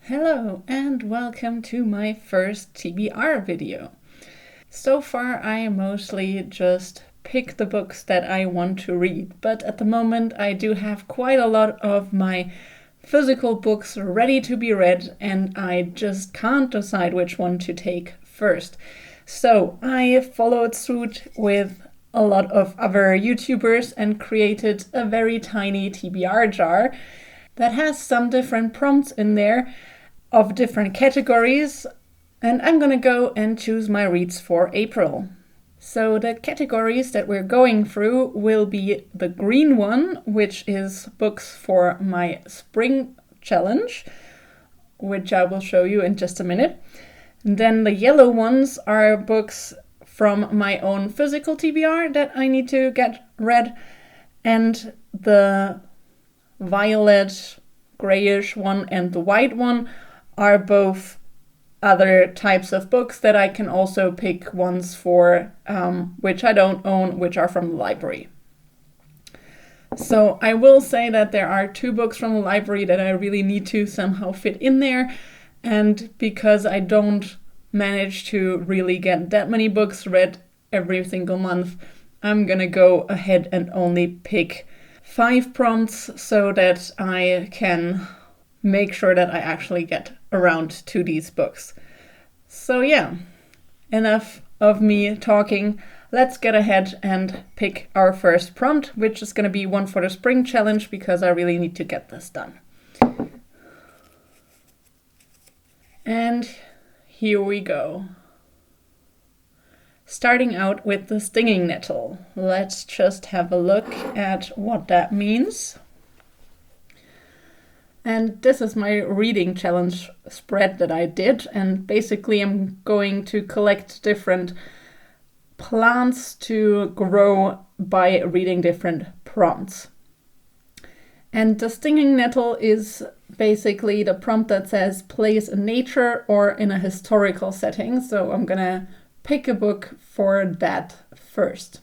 Hello and welcome to my first TBR video. So far I mostly just pick the books that I want to read, but at the moment I do have quite a lot of my physical books ready to be read and I just can't decide which one to take first. So I followed suit with a lot of other YouTubers and created a very tiny TBR jar that has some different prompts in there of different categories, and I'm gonna go and choose my reads for April. So the categories that we're going through will be the green one, which is books for my spring challenge, which I will show you in just a minute. And then the yellow ones are books from my own physical TBR that I need to get read, and the violet, grayish one and the white one are both other types of books that I can also pick ones for, which I don't own, which are from the library. So I will say that there are 2 books from the library that I really need to somehow fit in there, and because I don't manage to really get that many books read every single month, I'm gonna go ahead and only pick 5 prompts so that I can make sure that I actually get around to these books. So yeah, enough of me talking. Let's get ahead and pick our first prompt, which is going to be one for the spring challenge because I really need to get this done. And here we go. Starting out with the stinging nettle. Let's just have a look at what that means. And this is my reading challenge spread that I did, and basically I'm going to collect different plants to grow by reading different prompts. And the stinging nettle is basically the prompt that says place in nature or in a historical setting, so I'm gonna pick a book for that first.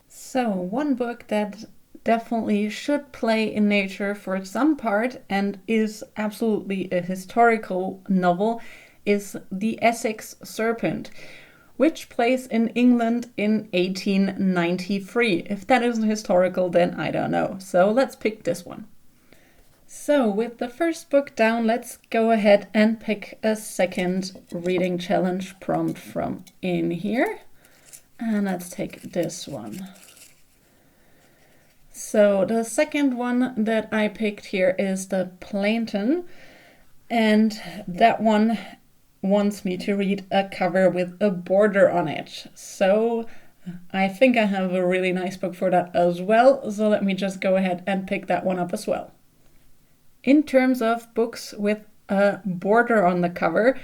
So one book that definitely should play in nature for some part and is absolutely a historical novel is the Essex Serpent, which plays in England in 1893. If that isn't historical, then I don't know. So let's pick this one. So with the first book down, let's go ahead and pick a second reading challenge prompt from in here. And let's take this one. So the second one that I picked here is the Plantain, and that one wants me to read a cover with a border on it. So I think I have a really nice book for that as well, so let me just go ahead and pick that one up as well. In terms of books with a border on the cover,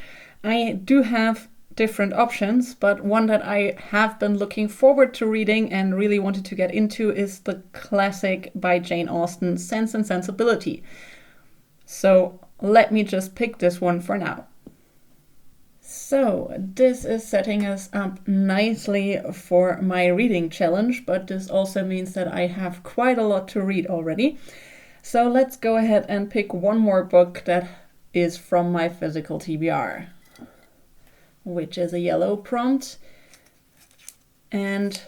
I do have different options, but one that I have been looking forward to reading and really wanted to get into is the classic by Jane Austen, Sense and Sensibility. So let me just pick this one for now. So this is setting us up nicely for my reading challenge, but this also means that I have quite a lot to read already. So let's go ahead and pick one more book that is from my physical TBR, which is a yellow prompt. And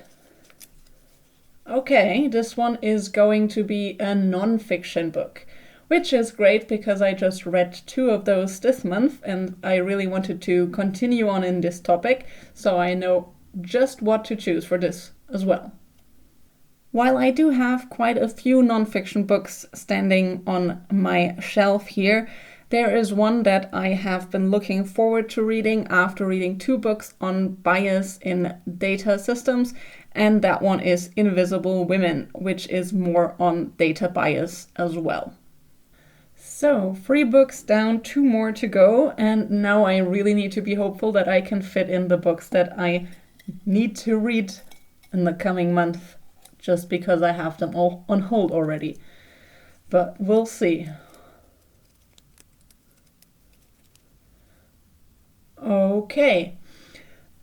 okay, this one is going to be a non-fiction book, which is great because I just read 2 of those this month and I really wanted to continue on in this topic, so I know just what to choose for this as well. While I do have quite a few non-fiction books standing on my shelf here, there is one that I have been looking forward to reading after reading 2 books on bias in data systems, and that one is Invisible Women, which is more on data bias as well. So 3 books down, 2 more to go, and now I really need to be hopeful that I can fit in the books that I need to read in the coming month, just because I have them all on hold already. But we'll see. Okay,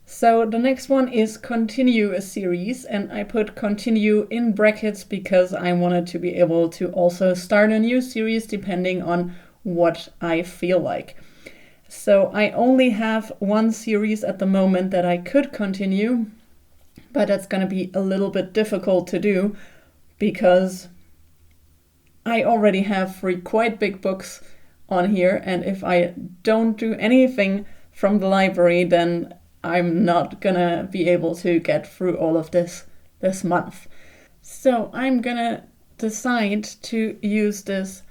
so So the next one is continue a series, and I put continue in brackets because I wanted to be able to also start a new series depending on what I feel like. So I only have one series at the moment that I could continue, but that's going to be a little bit difficult to do because I already have 3 quite big books on here, and if I don't do anything from the library, then I'm not gonna be able to get through all of this month. So I'm gonna decide to use this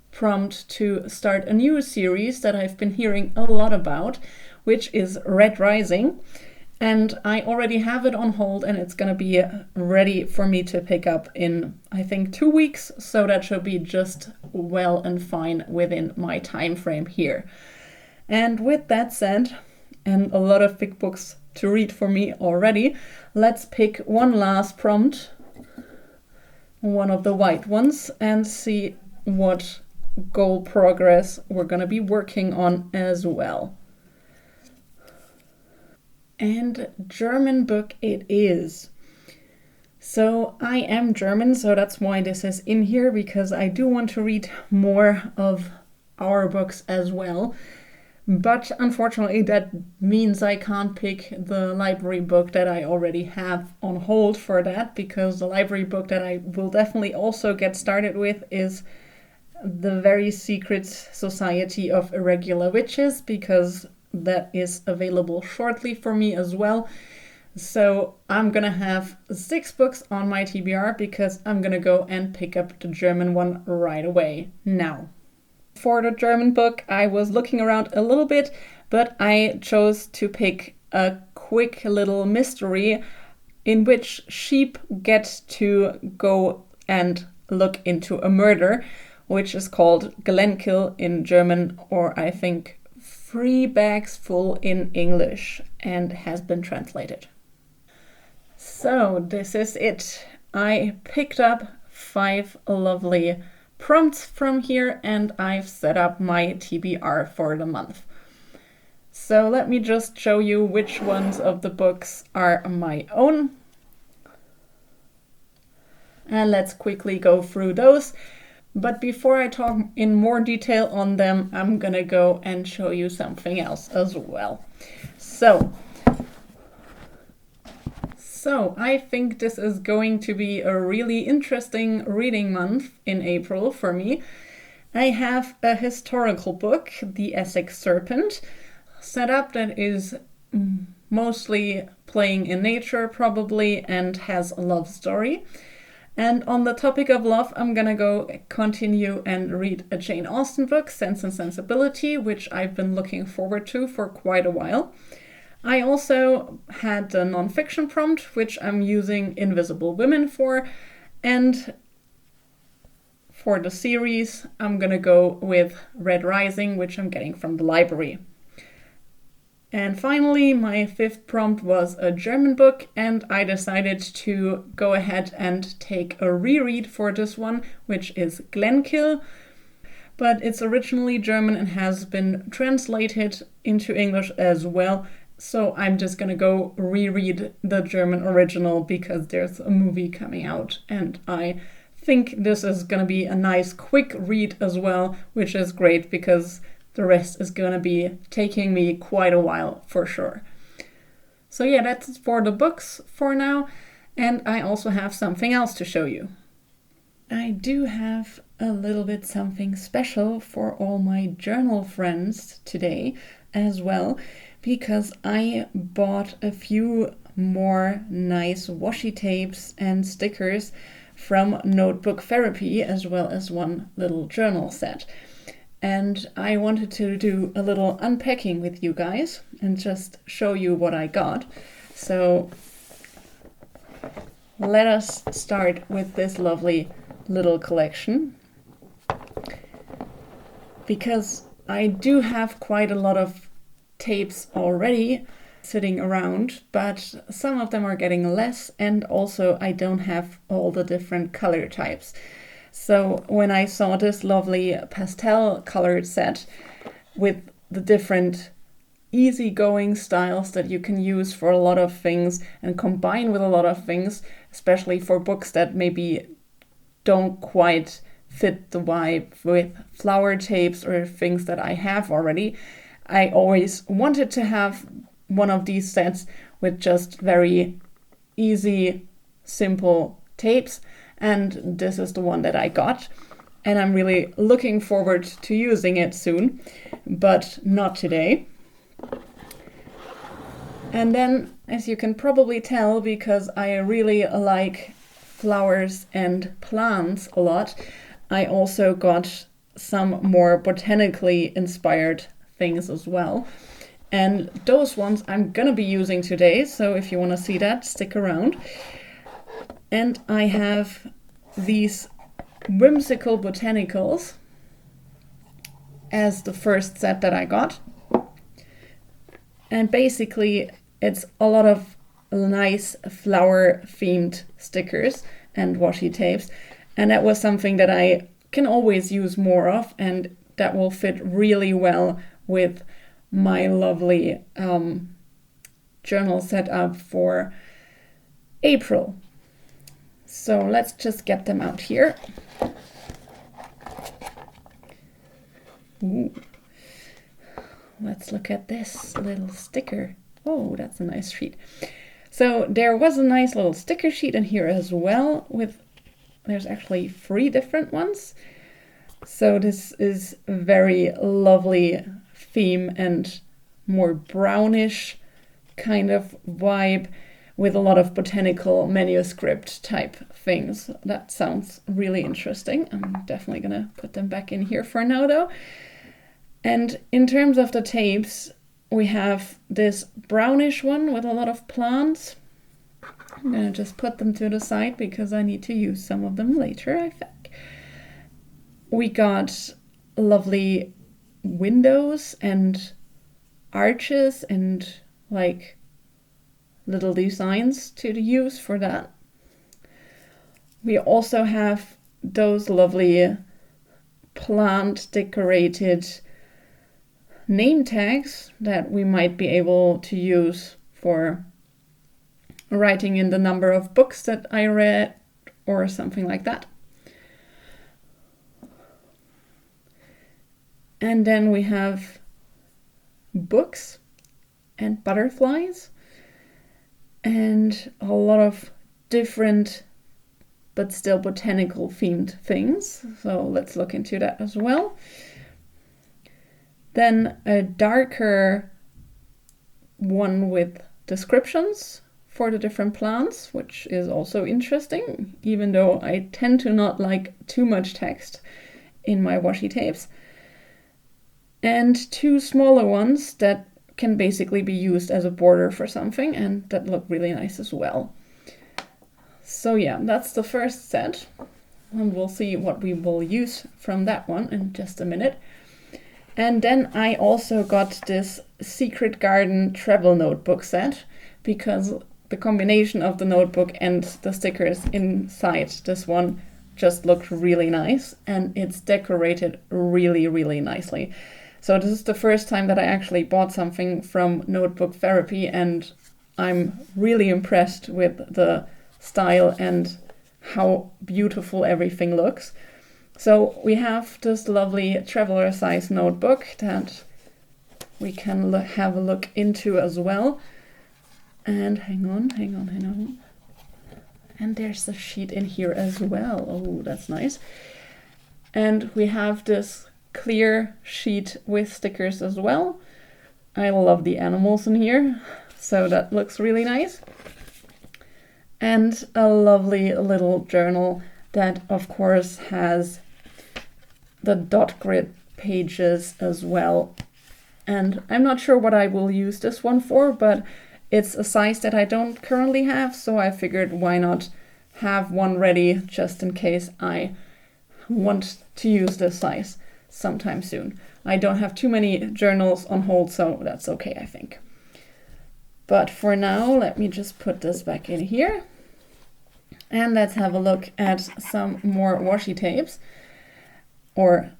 prompt to start a new series that I've been hearing a lot about, which is Red Rising. And I already have it on hold, and it's gonna be ready for me to pick up in, I think, 2 weeks. So that should be just well and fine within my time frame here. And with that said, and a lot of big books to read for me already, let's pick one last prompt, one of the white ones, and see what goal progress we're going to be working on as well. And German book it is. So I am German, so that's why this is in here, because I do want to read more of our books as well. But unfortunately, that means I can't pick the library book that I already have on hold for that, because the library book that I will definitely also get started with is The Very Secret Society of Irregular Witches, because that is available shortly for me as well. So I'm gonna have 6 books on my TBR because I'm gonna go and pick up the German one right away now. For the German book, I was looking around a little bit, but I chose to pick a quick little mystery in which sheep get to go and look into a murder, which is called Glenkill in German, or I think 3 Bags Full in English, and has been translated. So this is it. I picked up 5 lovely prompts from here, and I've set up my TBR for the month. So let me just show you which ones of the books are my own. And let's quickly go through those. But before I talk in more detail on them, I'm gonna go and show you something else as well. So I think this is going to be a really interesting reading month in April for me. I have a historical book, the Essex Serpent, set up that is mostly playing in nature probably and has a love story. And on the topic of love, I'm gonna go continue and read a Jane Austen book, Sense and Sensibility, which I've been looking forward to for quite a while. I also had the nonfiction prompt, which I'm using Invisible Women for, and for the series, I'm gonna go with Red Rising, which I'm getting from the library. And finally, my 5th prompt was a German book, and I decided to go ahead and take a reread for this one, which is Glenkill. But it's originally German and has been translated into English as well. So I'm just gonna go reread the German original because there's a movie coming out, and I think this is gonna be a nice quick read as well, which is great because the rest is gonna be taking me quite a while for sure. So yeah, that's for the books for now, and I also have something else to show you. I do have a little bit something special for all my journal friends today as well, because I bought a few more nice washi tapes and stickers from Notebook Therapy, as well as one little journal set. And I wanted to do a little unpacking with you guys and just show you what I got. So let us start with this lovely little collection, because I do have quite a lot of tapes already sitting around, but some of them are getting less, and also I don't have all the different color types. So when I saw this lovely pastel colored set with the different easygoing styles that you can use for a lot of things and combine with a lot of things, especially for books that maybe don't quite fit the vibe with flower tapes or things that I have already. I always wanted to have one of these sets with just very easy, simple tapes, and this is the one that I got. And I'm really looking forward to using it soon, but not today. And then, as you can probably tell, because I really like flowers and plants a lot, I also got some more botanically inspired things as well. And those ones I'm gonna be using today, so if you want to see that, stick around. And I have these whimsical botanicals as the first set that I got. And basically it's a lot of nice flower themed stickers and washi tapes, and that was something that I can always use more of, and that will fit really well with my lovely journal setup for April. So let's just get them out here. Ooh. Let's look at this little sticker. Oh, that's a nice sheet. So there was a nice little sticker sheet in here as well there's actually 3 different ones. So this is a very lovely theme and more brownish kind of vibe with a lot of botanical manuscript type things. That sounds really interesting. I'm definitely gonna put them back in here for now though. And in terms of the tapes, we have this brownish one with a lot of plants. I'm gonna just put them to the side because I need to use some of them later, I think. We got lovely windows and arches and like little designs to use for that. We also have those lovely plant decorated name tags that we might be able to use for writing in the number of books that I read or something like that. And then we have books and butterflies and a lot of different but still botanical themed things. So let's look into that as well. Then a darker one with descriptions for the different plants, which is also interesting, even though I tend to not like too much text in my washi tapes. And 2 smaller ones that can basically be used as a border for something, and that look really nice as well. So yeah, that's the first set, and we'll see what we will use from that one in just a minute. And then I also got this Secret Garden travel notebook set, because the combination of the notebook and the stickers inside this one just looked really nice, and it's decorated really, really nicely. So this is the first time that I actually bought something from Notebook Therapy, and I'm really impressed with the style and how beautiful everything looks. So we have this lovely traveler size notebook that we can have a look into as well. And hang on. And there's a sheet in here as well. Oh, that's nice. And we have this clear sheet with stickers as well. I love the animals in here, so that looks really nice. And a lovely little journal that of course has the dot grid pages as well. And I'm not sure what I will use this one for, but it's a size that I don't currently have, so I figured why not have one ready just in case I want to use this size sometime soon. I don't have too many journals on hold, so that's okay, I think. But for now, let me just put this back in here. And let's have a look at some more washi tapes, or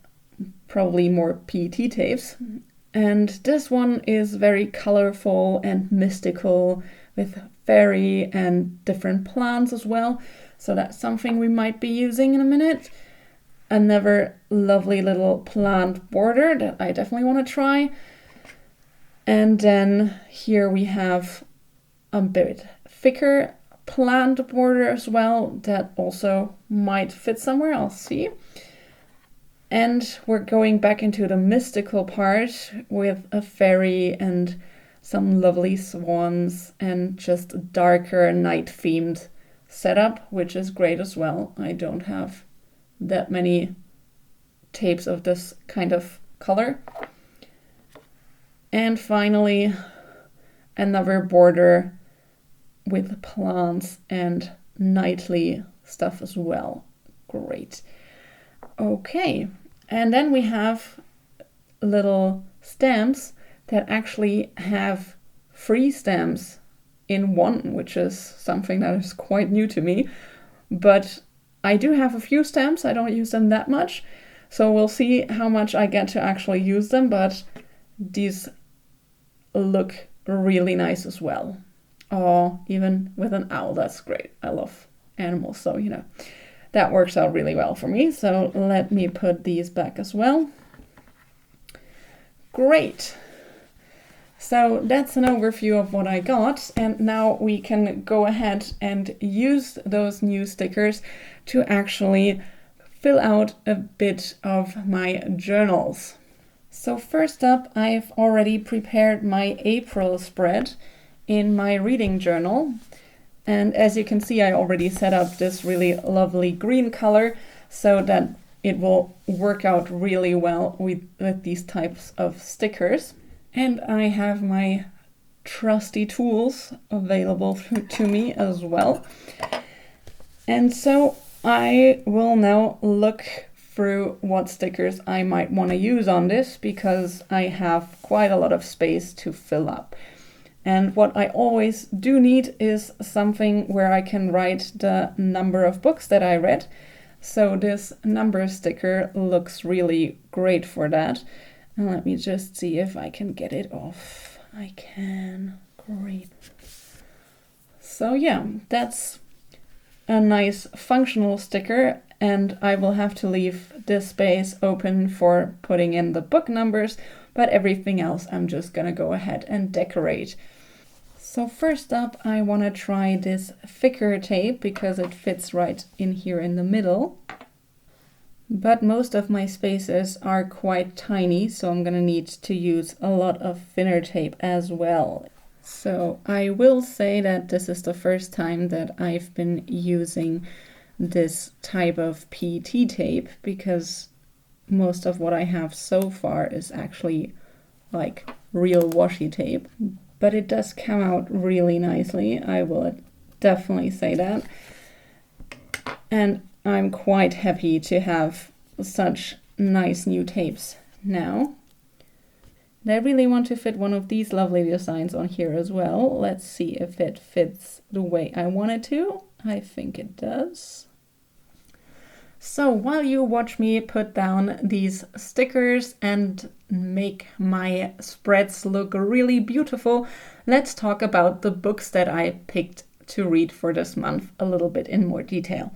probably more PET tapes. And this one is very colorful and mystical with fairy and different plants as well. So that's something we might be using in a minute. Another lovely little plant border that I definitely want to try. And then here we have a bit thicker plant border as well that also might fit somewhere else, see? And we're going back into the mystical part with a fairy and some lovely swans and just a darker night-themed setup, which is great as well. I don't have that many tapes of this kind of color. And finally, another border with plants and nightly stuff as well. Great. Okay, and then we have little stamps that actually have 3 stamps in one, which is something that is quite new to me. But I do have a few stamps, I don't use them that much, so we'll see how much I get to actually use them, but these look really nice as well. Oh, even with an owl, that's great. I love animals, so you know, that works out really well for me. So let me put these back as well. Great. So that's an overview of what I got, and now we can go ahead and use those new stickers to actually fill out a bit of my journals. So first up, I've already prepared my April spread in my reading journal. And as you can see, I already set up this really lovely green color so that it will work out really well with these types of stickers. And I have my trusty tools available to me as well. And so I will now look through what stickers I might want to use on this, because I have quite a lot of space to fill up. And what I always do need is something where I can write the number of books that I read. So this number sticker looks really great for that. And let me just see if I can get it off. I can. Great. So yeah, that's a nice functional sticker, and I will have to leave this space open for putting in the book numbers, but everything else I'm just gonna go ahead and decorate. So first up, I want to try this thicker tape because it fits right in here in the middle. But most of my spaces are quite tiny, so I'm going to need to use a lot of thinner tape as well. So I will say that this is the first time that I've been using this type of PET tape, because most of what I have so far is actually like real washi tape. But it does come out really nicely, I will definitely say that. And I'm quite happy to have such nice new tapes now. And I really want to fit one of these lovely designs on here as well. Let's see if it fits the way I want it to. I think it does. So while you watch me put down these stickers and make my spreads look really beautiful, let's talk about the books that I picked to read for this month a little bit in more detail.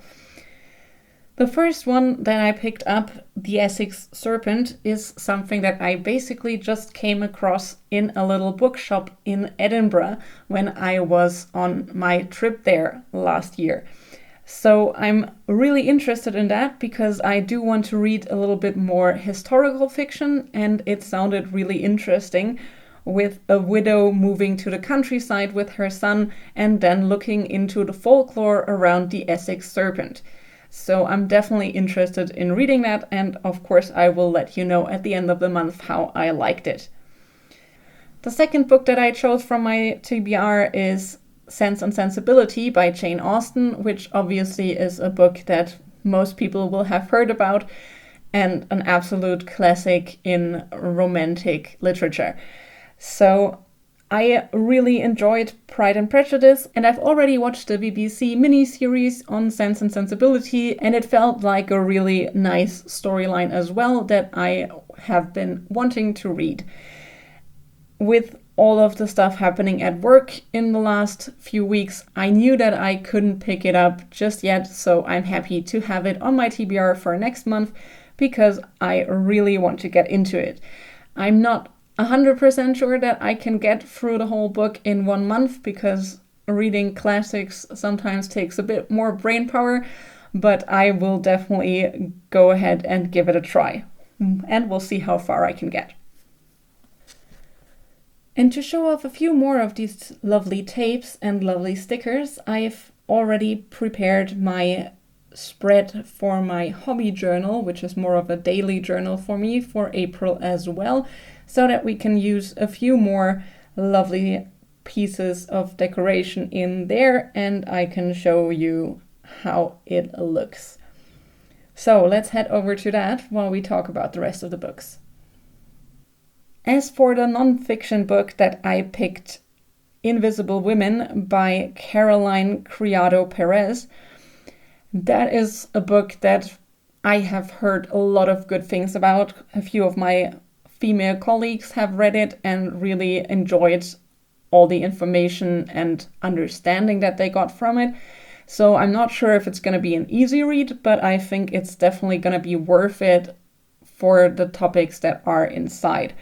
The first one that I picked up, the Essex Serpent, is something that I basically just came across in a little bookshop in Edinburgh when I was on my trip there last year. So I'm really interested in that because I do want to read a little bit more historical fiction, and it sounded really interesting with a widow moving to the countryside with her son and then looking into the folklore around the Essex Serpent. So I'm definitely interested in reading that, and of course I will let you know at the end of the month how I liked it. The second book that I chose from my TBR is Sense and Sensibility by Jane Austen, which obviously is a book that most people will have heard about and an absolute classic in romantic literature. So I really enjoyed Pride and Prejudice, and I've already watched the BBC miniseries on Sense and Sensibility, and it felt like a really nice storyline as well that I have been wanting to read. with all of the stuff happening at work in the last few weeks, I knew that I couldn't pick it up just yet, so I'm happy to have it on my TBR for next month because I really want to get into it. I'm not 100% sure that I can get through the whole book in 1 month because reading classics sometimes takes a bit more brain power, but I will definitely go ahead and give it a try, and we'll see how far I can get. And to show off a few more of these lovely tapes and lovely stickers, I've already prepared my spread for my hobby journal, which is more of a daily journal for me for April as well, so that we can use a few more lovely pieces of decoration in there and I can show you how it looks. So let's head over to that while we talk about the rest of the books. As for the non-fiction book that I picked, Invisible Women by Caroline Criado Perez, that is a book that I have heard a lot of good things about. A few of my female colleagues have read it and really enjoyed all the information and understanding that they got from it. So I'm not sure if it's going to be an easy read, but I think it's definitely going to be worth it for the topics that are inside.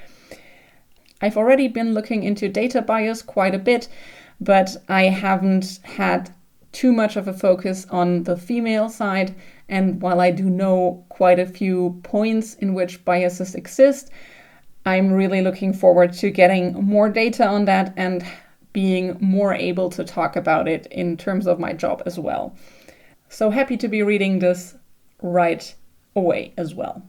I've already been looking into data bias quite a bit, but I haven't had too much of a focus on the female side. And while I do know quite a few points in which biases exist, I'm really looking forward to getting more data on that and being more able to talk about it in terms of my job as well. So happy to be reading this right away as well.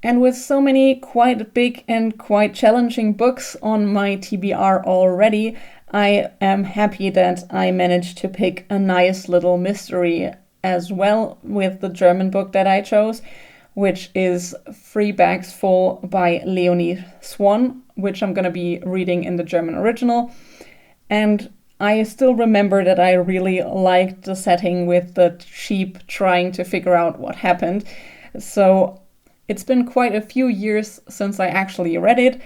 And with so many quite big and quite challenging books on my TBR already, I am happy that I managed to pick a nice little mystery as well with the German book that I chose, which is 3 Bags Full by Leonie Swan, which I'm going to be reading in the German original. And I still remember that I really liked the setting with the sheep trying to figure out what happened. So it's been quite a few years since I actually read it,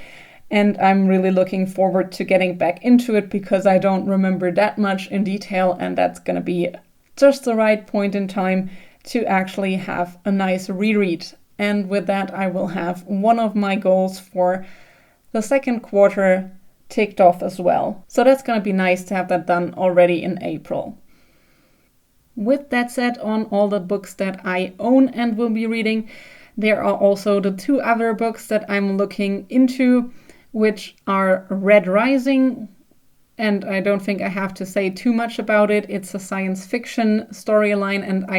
and I'm really looking forward to getting back into it because I don't remember that much in detail, and that's going to be just the right point in time to actually have a nice reread. And with that, I will have one of my goals for the second quarter ticked off as well. So that's going to be nice to have that done already in April. With that said, on all the books that I own and will be reading, there are also the 2 other books that I'm looking into, which are Red Rising, and I don't think I have to say too much about it. It's a science fiction storyline, and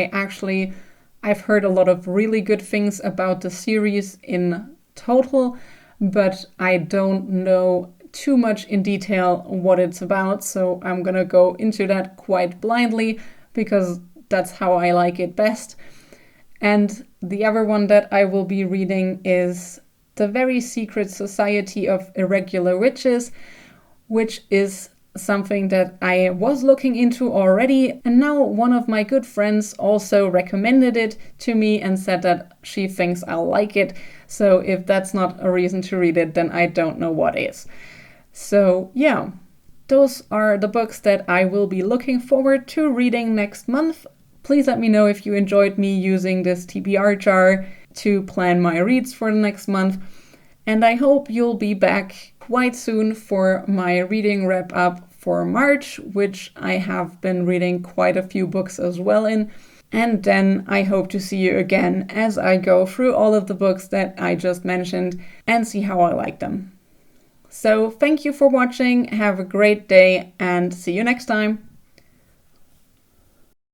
I've heard a lot of really good things about the series in total, but I don't know too much in detail what it's about, so I'm gonna go into that quite blindly because that's how I like it best. And the other one that I will be reading is The Very Secret Society of Irregular Witches, which is something that I was looking into already, and now one of my good friends also recommended it to me and said that she thinks I'll like it. So if that's not a reason to read it, then I don't know what is. So yeah, those are the books that I will be looking forward to reading next month. Please let me know if you enjoyed me using this TBR jar to plan my reads for the next month. And I hope you'll be back quite soon for my reading wrap up for March, which I have been reading quite a few books as well in. And then I hope to see you again as I go through all of the books that I just mentioned and see how I like them. So thank you for watching, have a great day, and see you next time.